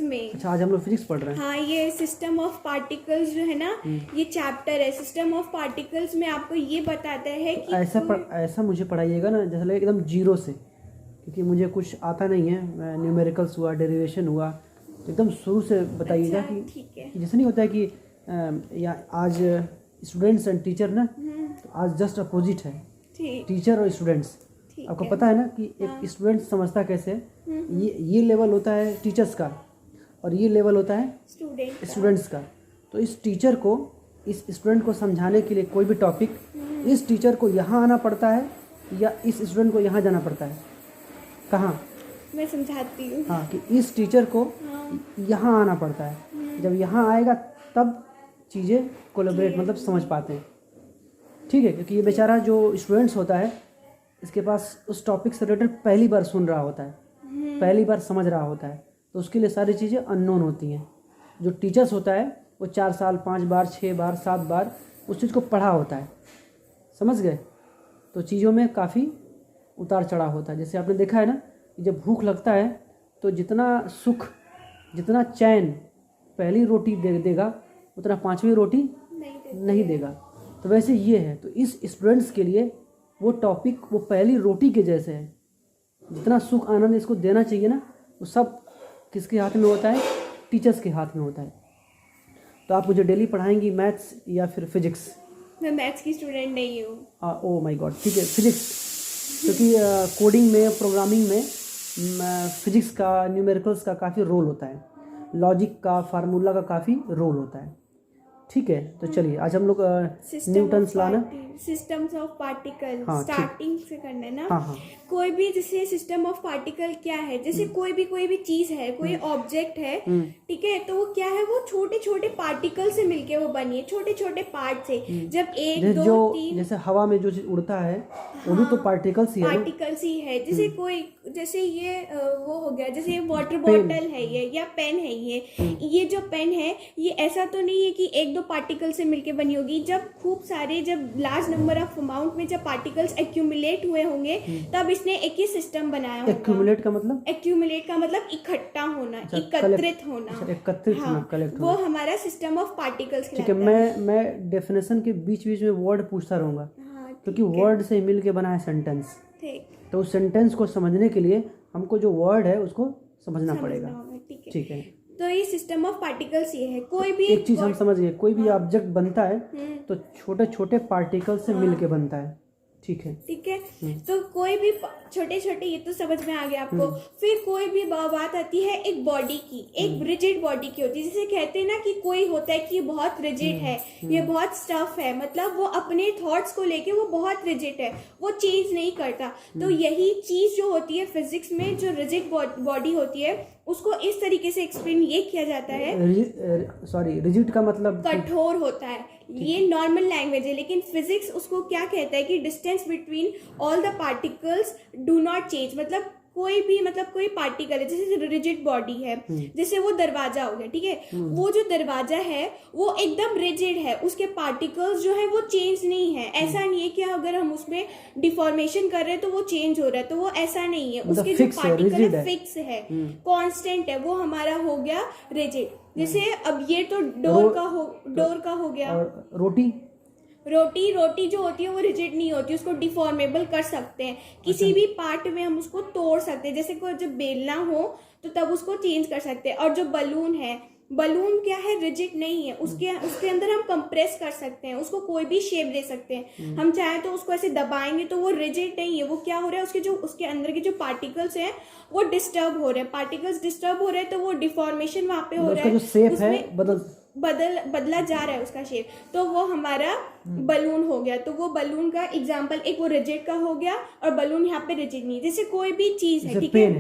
में। अच्छा, आज हम लोग फिजिक्स पढ़ रहे हैं। हाँ, ये सिस्टम ऑफ पार्टिकल्स जो है ना, ये चैप्टर है सिस्टम ऑफ पार्टिकल्स में। आपको ये बताता है कि ऐसा मुझे पढ़ाइएगा ना जैसे लगे एकदम जीरो से, क्योंकि मुझे कुछ आता नहीं है। न्यूमेरिकल्स हुआ, डेरिवेशन हुआ, तो एकदम शुरू से बताइएगा। अच्छा, कि ठीक है। जैसे नहीं होता है कि या आज स्टूडेंट्स एंड टीचर ना, तो आज जस्ट अपोजिट है, टीचर और स्टूडेंट्स। आपको पता है ना कि एक स्टूडेंट समझता कैसे है, ये लेवल होता है टीचर्स का और ये लेवल होता है स्टूडेंट्स का। तो इस टीचर को इस स्टूडेंट को समझाने के लिए कोई भी टॉपिक, इस टीचर को यहाँ आना पड़ता है या इस स्टूडेंट को यहाँ जाना पड़ता है? कहाँ? मैं समझाती हूँ। हाँ, कि इस टीचर को यहाँ आना पड़ता है। जब यहाँ आएगा तब चीज़ें कोलैबोरेट मतलब समझ पाते हैं। ठीक है, क्योंकि ये बेचारा जो स्टूडेंट्स होता है, इसके पास उस टॉपिक से रिलेटेड पहली बार सुन रहा होता है, पहली बार समझ रहा होता है, तो उसके लिए सारी चीज़ें अननोन होती हैं। जो टीचर्स होता है वो 4 साल 5 बार 6 बार 7 बार उस चीज़ को पढ़ा होता है, समझ गए? तो चीज़ों में काफ़ी उतार चढ़ाव होता है। जैसे आपने देखा है ना, जब भूख लगता है तो जितना सुख, जितना चैन पहली रोटी देगा, उतना 5वीं रोटी नहीं देगा। तो वैसे ये है। तो इस स्टूडेंट्स के लिए वो टॉपिक वो पहली रोटी के जैसे है। जितना सुख आनंद इसको देना चाहिए ना, वो सब किसके हाथ में होता है? टीचर्स के हाथ में होता है। तो आप मुझे डेली पढ़ाएंगी मैथ्स या फिर फिजिक्स? मैं मैथ्स की स्टूडेंट नहीं हूँ। ओ माय गॉड, ठीक है, फिजिक्स। क्योंकि कोडिंग में, प्रोग्रामिंग में फिजिक्स का, न्यूमेरिकल्स का काफ़ी रोल होता है, लॉजिक का, फार्मूला का काफ़ी रोल होता है। ठीक है, तो चलिए आज हम लोग न्यूटन्स लॉ ना, सिस्टम्स ऑफ पार्टिकल स्टार्टिंग से करना है ना। हाँ। कोई भी जैसे सिस्टम ऑफ पार्टिकल क्या है, जैसे कोई भी चीज है, कोई ऑब्जेक्ट है, ठीक है, तो वो क्या है, वो छोटे छोटे पार्टिकल से मिलके वो बनी है, छोटे छोटे पार्ट से। जब 1 2 3 जैसे हवा में जो चीज उड़ता है वो भी तो पार्टिकल्स ही है, पार्टिकल्स ही है। जैसे कोई, जैसे ये वो हो गया, जैसे वाटर बॉटल है ये, या पेन है ये जो पेन है ये ऐसा तो नहीं है कि 1 2 पार्टिकल से मिलके बनी होगी। जब खूब सारे, जब लार्ज नंबर ऑफ अमाउंट में जब पार्टिकल्स एक्यूमुलेट हुए होंगे, तब इसने एक ही सिस्टम बनाया होगा। एक्यूमुलेट का मतलब? एक्यूमुलेट का मतलब इकट्ठा होना, एकत्रित होना। एकत्रित होना, कलेक्ट होना। वो हमारा सिस्टम ऑफ पार्टिकल्स ठीक है, मैं डेफिनेशन के बीच बीच में वर्ड पूछता रहूंगा, क्योंकि वर्ड से मिल के बना है सेंटेंस। तो उस सेंटेंस को समझने के लिए हमको जो वर्ड है उसको समझना पड़ेगा। ठीक है, तो ये सिस्टम ऑफ पार्टिकल्स ये है। कोई भी एक चीज हम समझ गए, कोई भी ऑब्जेक्ट बनता है तो छोटे छोटे पार्टिकल से मिल के बनता है। ठीक है। तो कोई भी छोटे छोटे, ये तो समझ में आ गया आपको। फिर कोई भी बात आती है एक बॉडी की, एक रिजिड बॉडी की होती है। जैसे कहते हैं ना कि कोई होता है कि ये बहुत रिजिड है, ये बहुत स्टफ है, मतलब वो अपने थॉट्स को लेके वो बहुत रिजिड है, वो चेंज नहीं करता। तो यही चीज जो होती है फिजिक्स में, जो रिजिड बॉडी होती है, उसको इस तरीके से एक्सप्लेन ये किया जाता है। सॉरी, रिजिड का मतलब कठोर होता है, ये नॉर्मल लैंग्वेज है। लेकिन फिजिक्स उसको क्या कहता है कि distance between all the particles do not change. मतलब कोई भी, मतलब कोई पार्टिकल है, जैसे रिजिड बॉडी है, जैसे वो दरवाजा हो गया, ठीक है, वो जो दरवाजा है वो एकदम रिजिड है, उसके पार्टिकल्स जो है वो चेंज नहीं है। ऐसा नहीं है कि अगर हम उसमें डिफॉर्मेशन कर रहे हैं तो वो चेंज हो रहा है, तो वो ऐसा नहीं है। उसके जो पार्टिकल फिक्स है, कांस्टेंट है, वो हमारा हो गया रिजिड। जैसे अब ये तो डोर का हो गया। और रोटी जो होती है वो रिजिड नहीं होती, उसको डिफॉर्मेबल कर सकते हैं, किसी भी पार्ट में हम उसको तोड़ सकते हैं। जैसे कोई जब बेलना हो तो तब उसको चेंज कर सकते हैं। और जो बलून है, बलून क्या है, रिजिड नहीं है, उसके अंदर हम कंप्रेस कर सकते हैं, उसको कोई भी शेप दे सकते हैं। हम चाहे तो उसको ऐसे दबाएंगे तो वो रिजिड नहीं है, वो क्या हो रहा है, उसके अंदर के जो पार्टिकल्स हैं वो डिस्टर्ब हो रहे हैं। पार्टिकल्स डिस्टर्ब हो रहे हैं तो वो डिफॉर्मेशन वहां पे हो रहा है, जो शेप है बदला जा रहा है उसका शेप, तो वो हमारा बलून हो गया। तो वो बलून का एग्जांपल, एक वो रिजिड का हो गया, और बलून यहाँ पे रिजिड नहीं। जैसे कोई भी चीज है, ठीक है,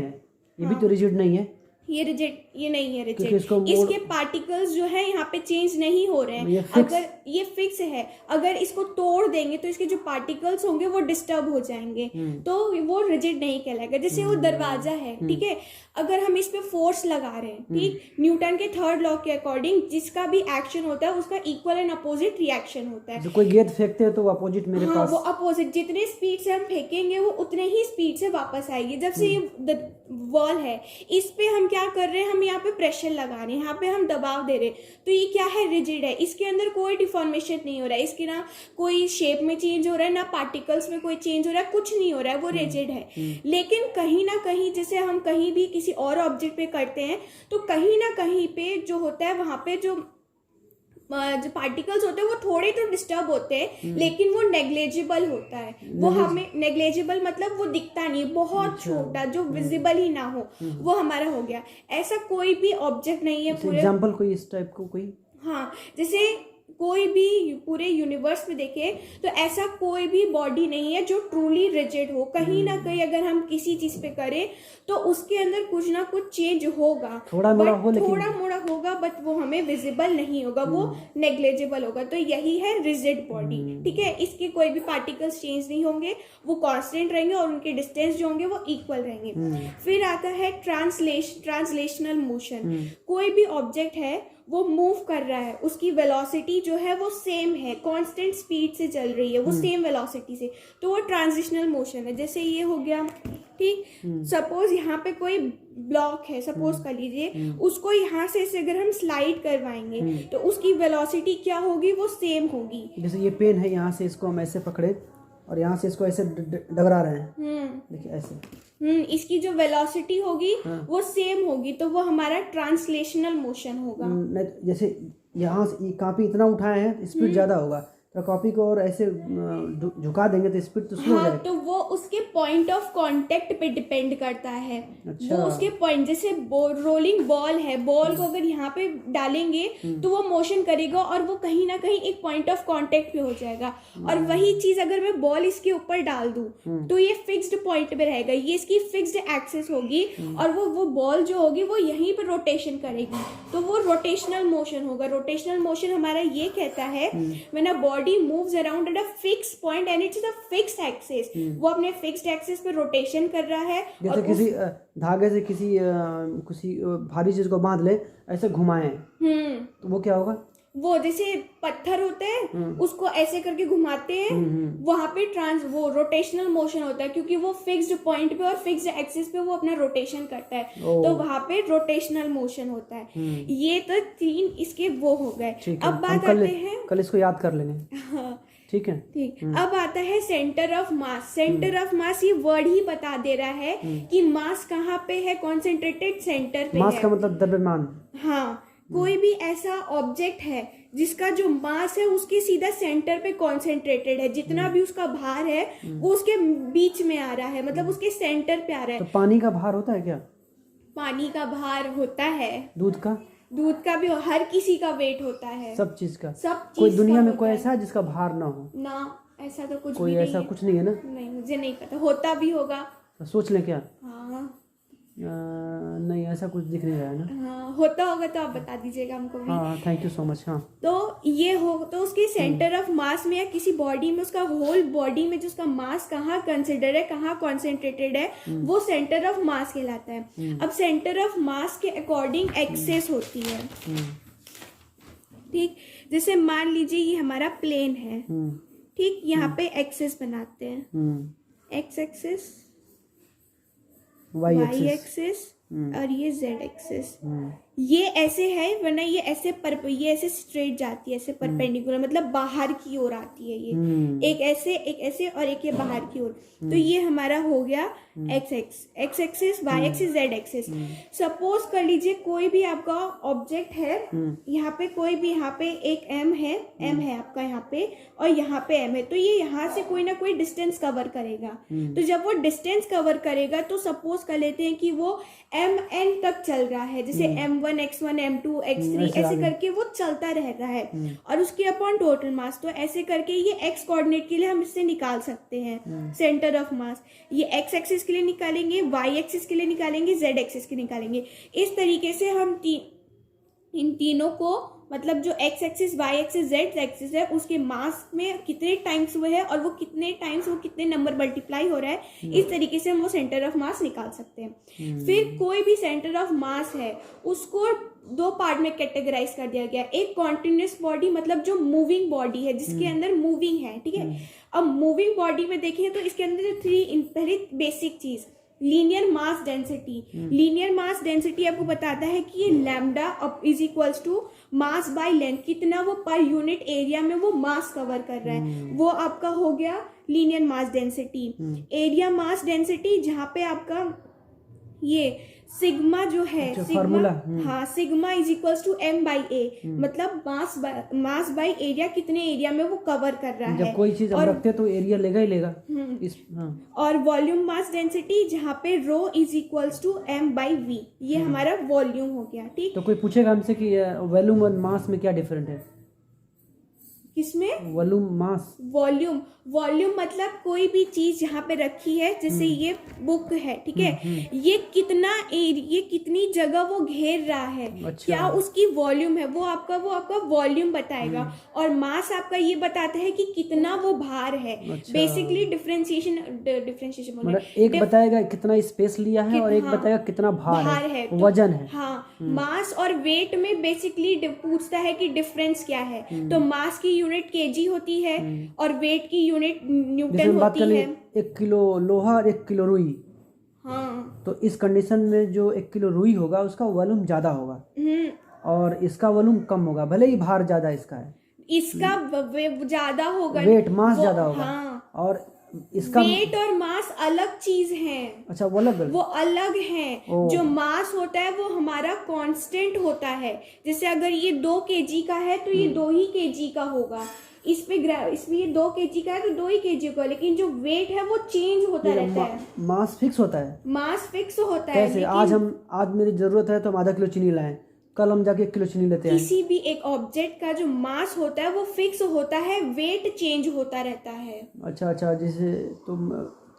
ये भी तो रिजिड नहीं है, ये रिजिड, ये नहीं है रिजिड, इसके पार्टिकल्स जो है यहाँ पे चेंज नहीं हो रहे हैं। अगर ये फिक्स है, अगर इसको तोड़ देंगे तो इसके जो पार्टिकल्स होंगे वो डिस्टर्ब हो जाएंगे, तो वो रिजिड नहीं कहलाएगा। जैसे वो दरवाजा है, ठीक है, अगर हम इस पे फोर्स लगा रहे हैं, ठीक, न्यूटन के 3rd लॉ के अकॉर्डिंग जिसका भी एक्शन होता है उसका इक्वल एंड अपोजिट रिएक्शन होता है। जो कोई गेंद फेंकते हैं तो अपोजिट मेरे पास, वो अपोजिट, जितने स्पीड से हम फेंकेंगे वो उतने ही स्पीड से वापस आएगी। जब से ये वॉल है, इस पे हम क्या कर रहे हैं, हम यहाँ पे प्रेशर लगा रहे हैं, यहाँ पे हम दबाव दे रहे हैं, तो ये क्या है, रिजिड है, इसके अंदर कोई डिफॉर्मेशन नहीं हो रहा है, इसके ना कोई शेप में चेंज हो रहा है, ना पार्टिकल्स में कोई चेंज हो रहा है, कुछ नहीं हो रहा है, वो रिजिड है। लेकिन कहीं ना कहीं जैसे हम कहीं भी किसी और ऑब्जेक्ट पे करते हैं तो कहीं ना कहीं पे जो होता है वहां पे जो पार्टिकल्स होते हैं वो थोड़े तो डिस्टर्ब होते हैं, लेकिन वो नेग्लेजिबल होता है। वो हमें नेग्लेजिबल मतलब वो दिखता नहीं, बहुत छोटा, जो विजिबल ही ना हो, वो हमारा हो गया। ऐसा कोई भी ऑब्जेक्ट नहीं है पूरे, एग्जांपल कोई इस टाइप को कोई, हाँ, जैसे कोई भी पूरे यूनिवर्स में देखें तो ऐसा कोई भी बॉडी नहीं है जो ट्रूली रिजिड हो। कहीं ना कहीं अगर हम किसी चीज पे करें तो उसके अंदर कुछ ना कुछ चेंज होगा, थोड़ा मोड़ा होगा, बट वो हमें विजिबल नहीं होगा, वो नेग्लेजिबल होगा। तो यही है रिजिड बॉडी, ठीक है। इसके कोई भी पार्टिकल्स चेंज नहीं होंगे, वो कांस्टेंट रहेंगे और उनके डिस्टेंस जो होंगे वो इक्वल रहेंगे। फिर आता है ट्रांसलेशनल मोशन। कोई भी ऑब्जेक्ट है वो मूव कर रहा है, उसकी वेलोसिटी जो है वो सेम है, कांस्टेंट स्पीड से चल रही है, वो सेम वेलोसिटी से, तो वो ट्रांजिशनल मोशन है। जैसे ये हो गया, ठीक। सपोज यहाँ पे कोई ब्लॉक है, सपोज कर लीजिए, उसको यहाँ से अगर हम स्लाइड करवाएंगे तो उसकी वेलोसिटी क्या होगी, वो सेम होगी। जैसे ये पेन है, यहाँ से इसको हम ऐसे पकड़े और यहाँ से इसको ऐसे डगरा रहे हैं, देखिए ऐसे, इसकी जो वेलोसिटी होगी वो सेम होगी, तो वो हमारा ट्रांसलेशनल मोशन होगा। जैसे यहाँ से कॉपी इतना उठाए हैं, स्पीड ज्यादा होगा, तो कॉपी को और ऐसे झुका देंगे तो स्पीड तो स्लो हो जाएगी। तो वो उसके पॉइंट ऑफ कांटेक्ट पे डिपेंड करता है। अच्छा। वो उसके पॉइंट, जैसे रोलिंग बॉल है, बॉल को अगर यहाँ पे डालेंगे तो वो मोशन करेगा और वो कहीं ना कहीं एक पॉइंट ऑफ कांटेक्ट पे हो जाएगा। और वही चीज अगर मैं बॉल इसके ऊपर डाल दूं तो ये फिक्स्ड पॉइंट पे रहेगा, ये इसकी फिक्स्ड एक्सिस होगी और वो बॉल जो होगी वो यहीं पर रोटेशन करेगी, तो वो रोटेशनल मोशन होगा। रोटेशनल मोशन हमारा ये कहता है when a body moves around at a fixed point and it's the fixed axis, वो अपने फिक्स्ड एक्सिस पे रोटेशन कर रहा है। जैसे किसी धागे से किसी भारी चीज को बांध ले, ऐसे घुमाए तो वो क्या होगा, वो जैसे पत्थर होते हैं उसको ऐसे करके घुमाते हैं, वहां पे वो रोटेशनल मोशन होता है, क्योंकि वो फिक्स्ड पॉइंट पे और फिक्स्ड एक्सिस पे वो अपना रोटेशन करता है, तो वहां पे रोटेशनल मोशन होता है। ये तो 3 इसके वो हो गए। अब बात आते हैं, कल इसको याद कर लेंगे, ठीक है, ठीक। अब आता है centre of mass. Centre of mass, ये वर्ड ही बता दे रहा है कि मास कहाँ पे है, कॉन्सेंट्रेटेड सेंटर पे है। मास का मतलब द्रव्यमान। हाँ, कोई भी ऐसा ऑब्जेक्ट है जिसका जो मास है उसके सीधा सेंटर पे कॉन्सेंट्रेटेड है, जितना भी उसका भार है वो उसके बीच में आ रहा है, मतलब उसके सेंटर पे आ रहा है। तो पानी का भार होता है क्या? पानी का भार होता है, दूध का भी, हर किसी का वेट होता है, सब चीज का। सब चीज कोई दुनिया में कोई है। ऐसा है जिसका भार ना हो? ना, ऐसा तो कुछ कोई भी ऐसा नहीं कुछ नहीं है ना? नहीं, मुझे नहीं पता, होता भी होगा तो सोच ले क्या? हाँ, नहीं, ऐसा कुछ दिख नहीं रहा है ना। हाँ, होता होगा तो आप बता दीजिएगा हमको भी। हाँ, थैंक यू सो मच। हाँ, तो ये हो, तो उसके सेंटर ऑफ मास में या किसी बॉडी में, उसका होल बॉडी में जो उसका मास कहाँ कंसिडर है, कहाँ कॉन्सेंट्रेटेड है, वो सेंटर ऑफ मास कहलाता है। अब सेंटर ऑफ मास के अकॉर्डिंग एक्सेस होती है, ठीक। जैसे मान लीजिए ये हमारा प्लेन है, ठीक, यहाँ पे एक्सेस बनाते हैं, एक्स एक्सेस, वाई एक्सेस और ये जेड एक्सेस। ये ऐसे है, वरना ये ऐसे स्ट्रेट जाती है, ऐसे परपेंडिकुलर, मतलब बाहर की ओर आती है ये, एक ऐसे और एक ये बाहर की ओर। तो ये हमारा हो गया X axis, Y axis, Z axis. Suppose कर लीजिए कोई भी आपका ऑब्जेक्ट है, यहाँ पे कोई भी, यहाँ पे एक एम है आपका यहाँ पे, और यहाँ पे एम है, तो ये यहाँ से कोई ना कोई डिस्टेंस कवर करेगा। तो जब वो डिस्टेंस कवर करेगा तो सपोज कर लेते हैं कि वो एम एन तक चल रहा है, जैसे M1, X1, M2, X3 ऐसे करके वो चलता रहता है, और उसके अपॉन टोटल मास। तो ऐसे करके ये एक्स कोऑर्डिनेट के लिए हम इससे निकाल सकते हैं सेंटर ऑफ मास। ये एक्स एक्सिस के लिए निकालेंगे, वाई एक्सिस के लिए निकालेंगे, जेड एक्सिस के निकालेंगे। इस तरीके से हम इन तीनों को, मतलब जो X axis, Y axis, Z axis है, उसके मास में कितने टाइम्स वो है और वो कितने टाइम्स, वो कितने नंबर मल्टीप्लाई हो रहा है, इस तरीके से हम वो सेंटर ऑफ मास निकाल सकते हैं। फिर कोई भी सेंटर ऑफ मास है उसको 2 पार्ट में कैटेगराइज कर दिया गया। एक कॉन्टिन्यूस बॉडी, मतलब जो मूविंग बॉडी है, जिसके अंदर मूविंग है, ठीक है। अब मूविंग बॉडी में देखें तो इसके अंदर 3 पहले बेसिक चीज, linear mass density, linear mass density आपको बताता है कि ये lambda is equals to mass by length, कितना वो पर यूनिट एरिया में वो मास कवर कर रहा है, वो आपका हो गया linear mass density. Area mass density जहाँ पे आपका ये सिग्मा जो है, फार्मूला, हाँ, sigma is equals to M by A, मतलब मास बाय एरिया, कितने एरिया में वो कवर कर रहा है। जब कोई चीज हम रखते हैं तो एरिया लेगा ही लेगा इस, हाँ। और वॉल्यूम मास डेंसिटी जहाँ पे rho is equals to M by V, ये हमारा वॉल्यूम हो गया। ठीक, तो कोई पूछेगा हमसे कि वॉल्यूम और मास में क्या डिफरेंट है? किसमें? वॉल्यूम मास, वॉल्यूम मतलब कोई भी चीज यहाँ पे रखी है, जैसे ये बुक है, ठीक है, ये कितना ये कितनी जगह वो घेर रहा है, अच्छा। क्या उसकी वॉल्यूम है, वो आपका वॉल्यूम बताएगा। और मास आपका ये बताता है कि कितना वो भार है। अच्छा। बेसिकली डिफरेंशिएशन मतलब एक बताएगा कितना स्पेस लिया है और एक बताएगा कितना भार है, वजन है। हाँ, मास और वेट में बेसिकली पूछता है कि डिफरेंस क्या है। तो मास की यूनिट केजी होती है और वेट की यूनिट न्यूटन होती है। 1 किलो लोहा और 1 किलो रुई, हाँ, तो इस कंडीशन में जो 1 किलो रुई होगा उसका वॉल्यूम ज्यादा होगा और इसका वॉल्यूम कम होगा, भले ही भार ज्यादा इसका है, इसका ज्यादा होगा, वेट मास ज्यादा होगा। हाँ, और इसका वेट और मास अलग चीज है। अच्छा, वो अलग है। जो मास होता है वो हमारा कांस्टेंट होता है। जैसे अगर ये 2 केजी का है तो ये 2 ही केजी का होगा, इसमें ये 2 केजी का है तो 2 ही केजी का, लेकिन जो वेट है वो चेंज होता रहता है। मास फिक्स होता है, मास फिक्स होता है। कैसे? आज मेरी जरूरत है तो हम आधा किलो चीनी लाएं, कल हम जाके 1 किलो चीनी लेते हैं। किसी भी एक ऑब्जेक्ट का जो मास होता है वो फिक्स होता है, वेट चेंज होता रहता है। अच्छा, जैसे तुम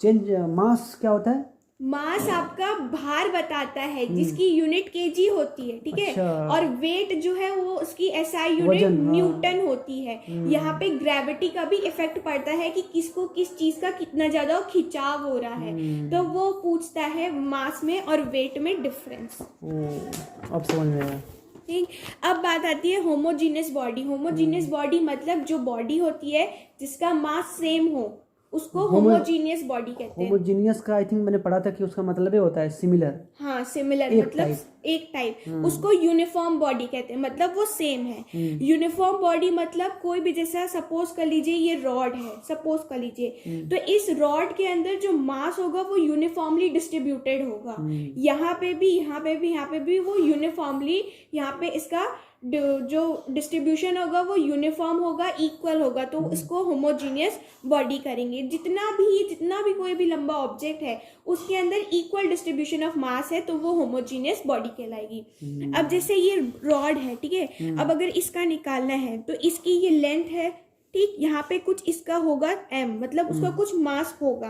चेंज मास क्या होता है? मास आपका भार बताता है जिसकी यूनिट केजी होती है, ठीक है। अच्छा। और वेट जो है वो उसकी एसआई यूनिट न्यूटन होती है। यहाँ पे ग्रेविटी का भी इफेक्ट पड़ता है कि किसको किस चीज का कितना ज्यादा खिंचाव हो रहा है, तो वो पूछता है मास में और वेट में डिफरेंस। अब समझ में आया। ठीक, अब बात आती है होमोजीनियस बॉडी। होमोजीनियस बॉडी मतलब जो बॉडी होती है जिसका मास सेम हो, उसको होमोजीनियस बॉडी कहते हैं। होमोजीनियस का आई थिंक मैंने पढ़ा था कि उसका मतलब ही होता है सिमिलर। हाँ, सिमिलर मतलब एक टाइप। उसको यूनिफॉर्म बॉडी कहते हैं, मतलब वो सेम है। यूनिफॉर्म बॉडी मतलब कोई भी, जैसा सपोज कर लीजिए ये रॉड है, सपोज कर लीजिए, तो इस रॉड के अंदर जो मास होगा वो यूनिफॉर्मली डिस्ट्रीब्यूटेड होगा। यहाँ पे भी वो यूनिफॉर्मली, यहाँ पे इसका जो डिस्ट्रीब्यूशन होगा वो यूनिफॉर्म होगा, इक्वल होगा, तो इसको होमोजीनियस बॉडी करेंगे। जितना भी कोई भी लंबा ऑब्जेक्ट है उसके अंदर इक्वल डिस्ट्रीब्यूशन ऑफ मास है तो वो होमोजीनियस बॉडी कहलाएगी। अब जैसे ये रॉड है, ठीक है, अब अगर इसका निकालना है तो इसकी ये लेंथ है, ठीक, यहाँ पे कुछ इसका होगा m, मतलब उसका कुछ मास होगा।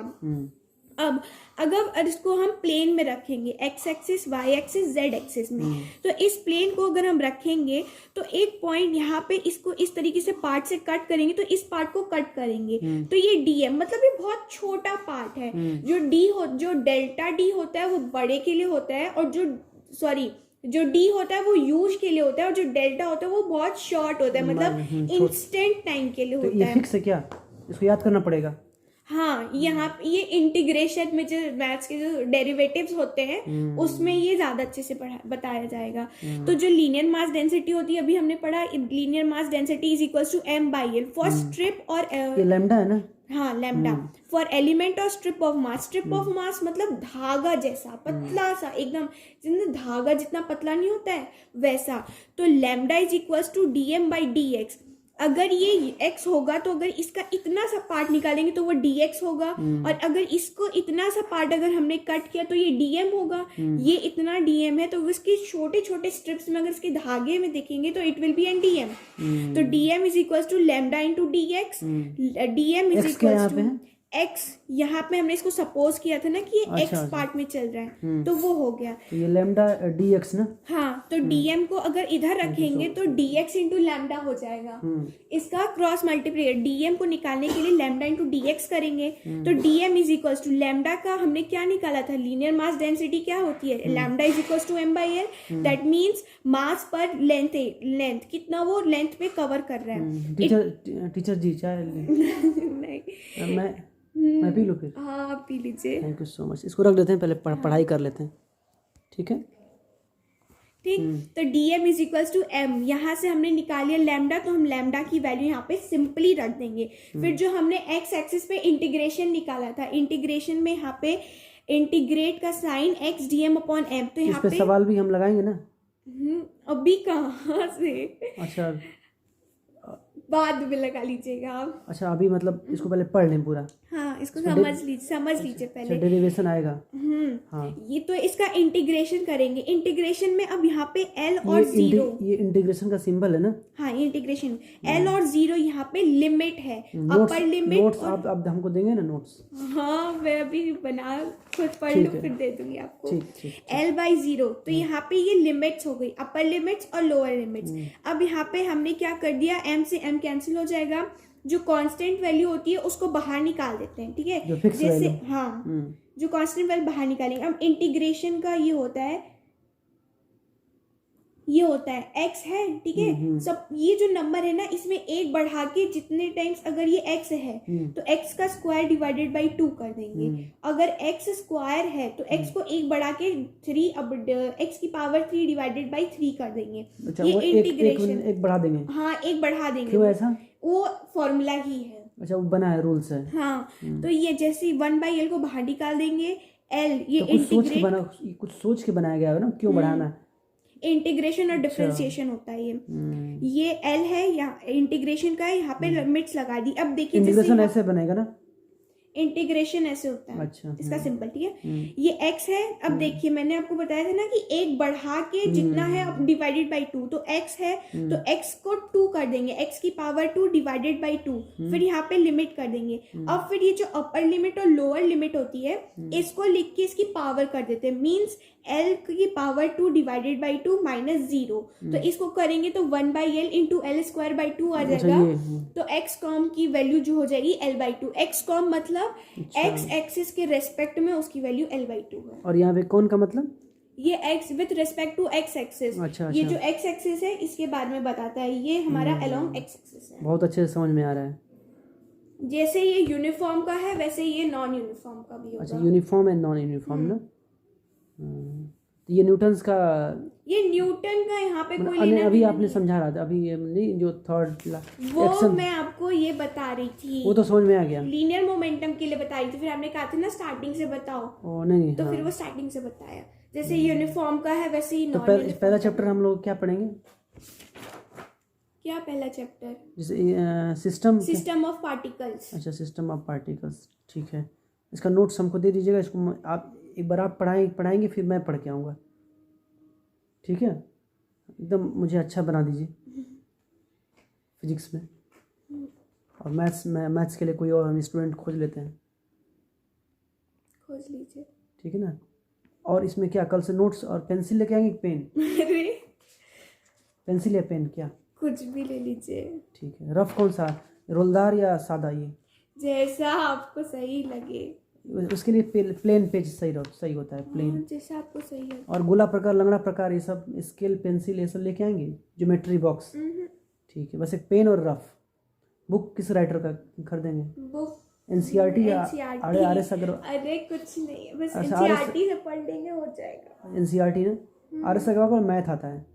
अब अगर इसको हम प्लेन में रखेंगे, x axis, y axis, z axis में, तो इस प्लेन को अगर हम रखेंगे तो एक पॉइंट यहाँ पे इसको इस तरीके से पार्ट से कट करेंगे, तो इस पार्ट को कट करेंगे तो ये dm, मतलब ये बहुत छोटा पार्ट है। जो डेल्टा d होता है वो बड़े के लिए होता है, और जो d होता है वो ह्यूज के लिए होता है, और जो डेल्टा होता है वो बहुत शॉर्ट होता है, मतलब इंस्टेंट टाइम के लिए होता है। ये फिक्स है क्या? इसको याद करना पड़ेगा। हाँ, यहाँ ये इंटीग्रेशन में जो मैथ्स के जो डेरिवेटिव्स होते हैं उसमें ये ज्यादा अच्छे से बताया जाएगा। तो जो लीनियर मास डेंसिटी होती है, अभी हमने पढ़ा, linear mass density is equal to m by L for strip और ये लैम्डा है ना? हाँ, लैम्डा फॉर एलिमेंट और strip of mass. Strip of mass मतलब धागा जैसा पतला सा, एकदम धागा जितना पतला नहीं होता है वैसा। तो lambda is equal to dm by dx। अगर ये x होगा तो अगर इसका इतना सा पार्ट निकालेंगे तो वो dx होगा, और अगर इसको इतना सा पार्ट अगर हमने कट किया तो ये dm होगा। ये इतना dm है, तो इसके छोटे छोटे स्ट्रिप्स में अगर इसके धागे में देखेंगे तो it will be an dm। तो dm is equal to lambda into dx। dm is equal to x, यहाँ पे हमने इसको सपोज किया था ना कि ये x पार्ट में चल रहा है, तो वो हो गया। तो ये लैम्डा dx ना? हाँ, तो dm को अगर इधर रखेंगे तो dx इंटू लैम्डा हो जाएगा। इसका क्रॉस मल्टीप्लाई, dm को निकालने के लिए लैम्डा इंटू dx करेंगे, तो dm is equal to lambda का हमने क्या निकाला था, लीनियर मास डेंसिटी क्या होती है, lambda is equal to m by L. That means mass per length कितना वो लेंथ पे कवर कर रहा है। टीचर जी चाहे नहीं, मैं मैं पी लूँ फिर? हाँ आप पी लीजिए। Thank you so much. इसको रख देते हैं, पहले पढ़ाई कर लेते हैं, ठीक है। ठीक, तो dm is equals to m, यहाँ से हमने निकाल लिया लैम्डा, तो हम लैम्डा की वैल्यू यहाँ पे सिंपली रख देंगे। फिर जो हमने x एक्सिस पे इंटीग्रेशन निकाला था, इंटीग्रेशन में यहाँ पे इंटीग्रेट का sign x dm upon m, तो यहाँ पे पे सवाल भी हम लगाएंगे ना? अभी कहाँ से, अच्छा बाद में लगा लीजिएगा आप। अच्छा, अभी मतलब इसको पहले पढ़ लें पूरा। हाँ इसको समझ लीजिए पहले। डेरिवेशन आएगा। हाँ ये तो इसका इंटीग्रेशन करेंगे। इंटीग्रेशन में अब यहाँ पे l और जीरो, ये इंटीग्रेशन का सिंबल है ना? हाँ इंटीग्रेशन l और जीरो यहाँ पे लिमिट है, अपर लिमिट। नोट्स आप हमको देंगे ना नोट्स? हाँ मैं अभी बना खुद पढ़ लूँ फिर दे दूंगी आपको। ठीक। l बाई जीरो, तो यहाँ पे ये लिमिट्स हो गई, अपर लिमिट्स और लोअर लिमिट्स। अब यहाँ पे हमने क्या कर दिया, m से m कैंसिल हो जाएगा, जो कांस्टेंट वैल्यू होती है उसको बाहर निकाल देते हैं, ठीक है, जो फिक्स जैसे वैल्यू। हाँ जो कांस्टेंट वैल्यू बाहर निकालेंगे। अब इंटीग्रेशन का ये होता है x है, ठीक है। सब ये जो नंबर है ना, इसमें एक बढ़ा के जितने टाइम्स, अगर ये x है तो x का स्क्वायर डिवाइडेड बाई 2 कर देंगे। अगर x स्क्वायर है तो x को एक बढ़ा के 3, अब x की पावर 3 डिवाइडेड बाई 3 कर देंगे। अच्छा, ये वो इंटीग्रेशन एक बढ़ा देंगे। हाँ एक बढ़ा देंगे। क्यों ऐसा? वो फॉर्मूला ही है। अच्छा, वो बना है, रूल्स है। हाँ तो ये जैसे 1/l को बाहर निकाल देंगे, l ये तो कुछ सोच के बनाया गया है ना, क्यों बढ़ाना? इंटीग्रेशन और डिफरेंशिएशन होता है ये l है, यहाँ इंटीग्रेशन का है, यहाँ पे लिमिट्स लगा दी। अब देखिए इंटीग्रेशन ऐसे बनेगा ना? इंटीग्रेशन ऐसे होता है। अच्छा, इसका सिंपल, ठीक है। ये x है। अब देखिए मैंने आपको बताया था ना कि एक बढ़ा के जितना है अब डिवाइडेड बाई 2, तो x है तो x को 2 कर देंगे, x की पावर 2 डिवाइडेड बाई 2, फिर यहाँ पे लिमिट कर देंगे। अब फिर ये जो अपर लिमिट और लोअर लिमिट होती है, इसको लिख के इसकी पावर कर देते हैं, मीन्स l की पावर 2 डिवाइडेड बाई 2 माइनस 0, तो इसको करेंगे तो 1/l into L square by 2 आ जाएगा। तो x कॉम की वैल्यू जो हो जाएगी l बाई 2। x कॉम मतलब x एक्सिस के रेस्पेक्ट में उसकी वैल्यू l बाई 2 है। और यहाँ पे कौन का मतलब? ये x with respect to x axis. अच्छा, ये जो x एक्सिस है इसके बारे में बताता है, ये हमारा अलोंग x एक्सिस है। बहुत अच्छे से समझ में आ रहा है। जैसे ये यूनिफॉर्म का है वैसे ये नॉन यूनिफॉर्म का भी होगा। अच्छा, यूनिफॉर्म एंड नॉन यूनिफॉर्म ना? तो ये न्यूटन्स का, ये न्यूटन का यहाँ पे कोई लेना अभी आपने समझा रहा था, अभी ये नहीं जो थर्ड वो मैं आपको ये बता रही थी, वो तो समझ में आ गया। लीनियर मोमेंटम के लिए बता रही थी, फिर आपने कहा था ना स्टार्टिंग से बताओ। ओ नहीं, तो फिर वो स्टार्टिंग से बताया, जैसे यूनिफॉर्म का है वैसे ही तो नॉन। पहला चैप्टर हम लोग क्या पढ़ेंगे? क्या पहला चैप्टर? जैसे सिस्टम ऑफ पार्टिकल्स। अच्छा, सिस्टम ऑफ पार्टिकल्स, ठीक है। इसका नोट्स हमको दे दीजिएगा, इसको आप एक बार आप पढ़ाएंगे फिर मैं पढ़ के आऊँगा, ठीक है। एकदम मुझे अच्छा बना दीजिए फिजिक्स में, और मैथ्स के लिए कोई और हम स्टूडेंट खोज लेते हैं, खोज लीजिए, ठीक है ना। और इसमें क्या कल से नोट्स और पेंसिल लेके आएंगे? पेन? अरे पेंसिल या पेन, क्या कुछ भी ले लीजिए, ठीक है। रफ कौन सा, रोलदार या सादा? ये जैसा आपको सही लगे। उसके लिए प्लेन पेज सही होता है, प्लेन, जैसा आपको सही लगे। और गोला प्रकार, लंगड़ा प्रकार, ये सब स्केल, पेंसिल, ये सब लेके आएंगे, ज्योमेट्री बॉक्स, ठीक है। बस एक पेन और रफ। बुक किस राइटर का खरीदेंगे? बुक एनसीईआरटी या आरएस? अरे कुछ नहीं, बस एनसीईआरटी से पढ़ लेंगे हो जाएगा। एनसीईआरटी ना, आरएस अग्रवाल का मैथ आता है,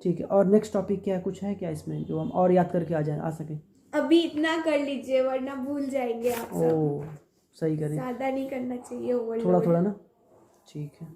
ठीक है। और नेक्स्ट टॉपिक क्या है, कुछ है क्या इसमें जो हम और याद करके आ सके? अभी इतना कर लीजिए वरना भूल जाएंगे आप सब। सही करें, ज्यादा नहीं करना चाहिए, थोड़ा थोड़ा ना, ठीक है।